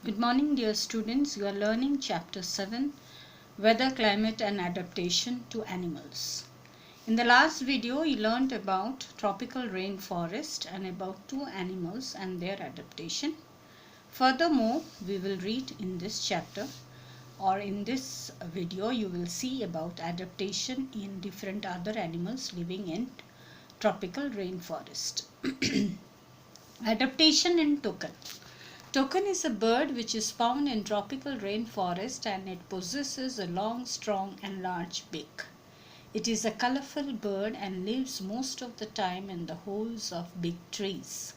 Good morning, dear students. You are learning Chapter 7, Weather, Climate and Adaptation to Animals. In the last video, you learned about tropical rainforest and about two animals and their adaptation. Furthermore, we will read in this chapter or in this video, you will see about adaptation in different other animals living in tropical rainforest. Adaptation in toucan. Toucan is a bird which is found in tropical rainforest and it possesses a long, strong and large beak. It is a colorful bird and lives most of the time in the holes of big trees.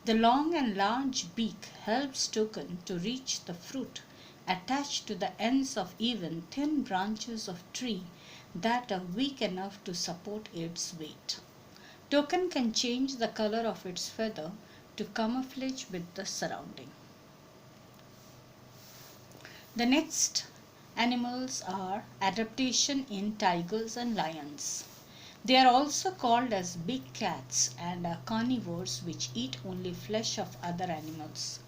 The long and large beak helps toucan to reach the fruit attached to the ends of even thin branches of tree that are weak enough to support its weight. Toucan can change the color of its feather to camouflage with the surrounding. The next animals are adaptation in tigers and lions. They are also called as big cats and are carnivores which eat only flesh of other animals.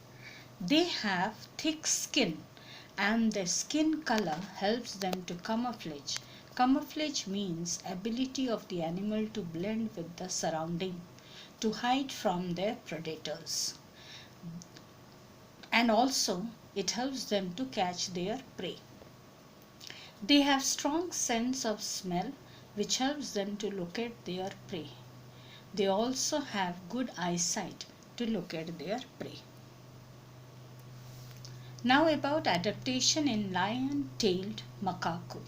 They have thick skin and their skin color helps them to camouflage. Camouflage means ability of the animal to blend with the surrounding, to hide from their predators. And also it helps them to catch their prey. They have strong sense of smell which helps them to locate their prey. They also have good eyesight to locate their prey. Now about adaptation in lion-tailed macaque.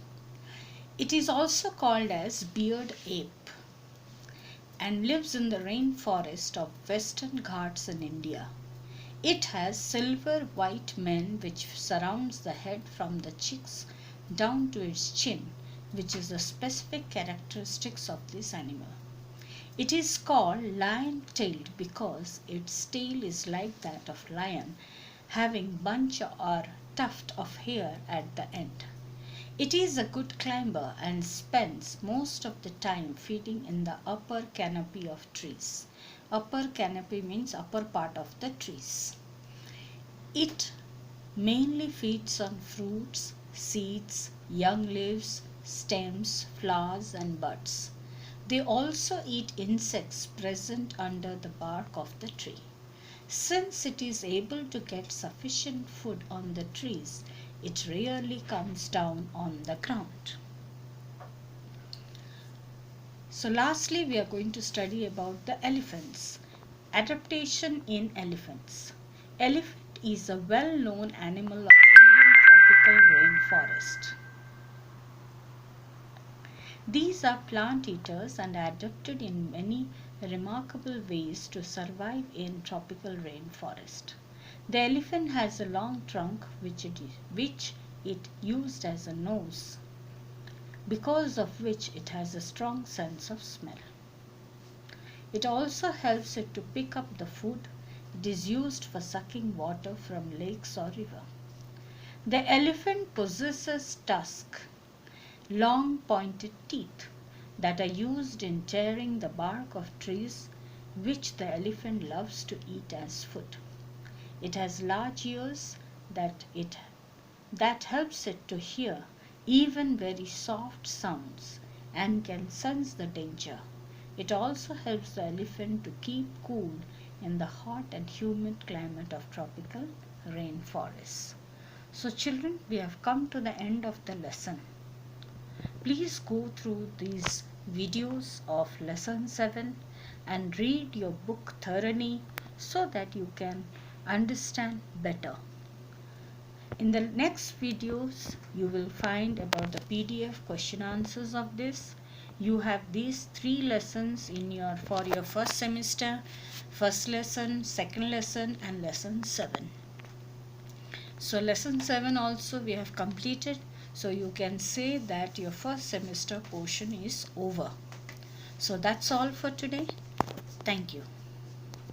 It is also called as beard ape and lives in the rainforest of Western Ghats in India. It has silver-white mane which surrounds the head from the cheeks down to its chin, which is the specific characteristics of this animal. It is called lion-tailed because its tail is like that of lion, having bunch or tuft of hair at the end. It is a good climber and spends most of the time feeding in the upper canopy of trees. Upper canopy means upper part of the trees. It mainly feeds on fruits, seeds, young leaves, stems, flowers and buds. They also eat insects present under the bark of the tree. Since it is able to get sufficient food on the trees, it rarely comes down on the ground. So lastly, we are going to study about the elephants. Adaptation in elephants. Elephant is a well-known animal of Indian tropical rainforest. These are plant eaters and adapted in many remarkable ways to survive in tropical rainforest. The elephant has a long trunk which it used as a nose, because of which it has a strong sense of smell. It also helps it to pick up the food. It is used for sucking water from lakes or river. The elephant possesses tusks, long pointed teeth that are used in tearing the bark of trees which the elephant loves to eat as food. It has large ears that helps it to hear even very soft sounds and can sense the danger. It also helps the elephant to keep cool in the hot and humid climate of tropical rainforests. So children, we have come to the end of the lesson. Please go through these videos of lesson 7 and read your book thoroughly so that you can understand better. In the next videos, you will find about the PDF question answers of this. You have these 3 lessons for your first semester, first lesson, second lesson and lesson 7. So lesson 7 also we have completed. So you can say that your first semester portion is over. So that's all for today. Thank you.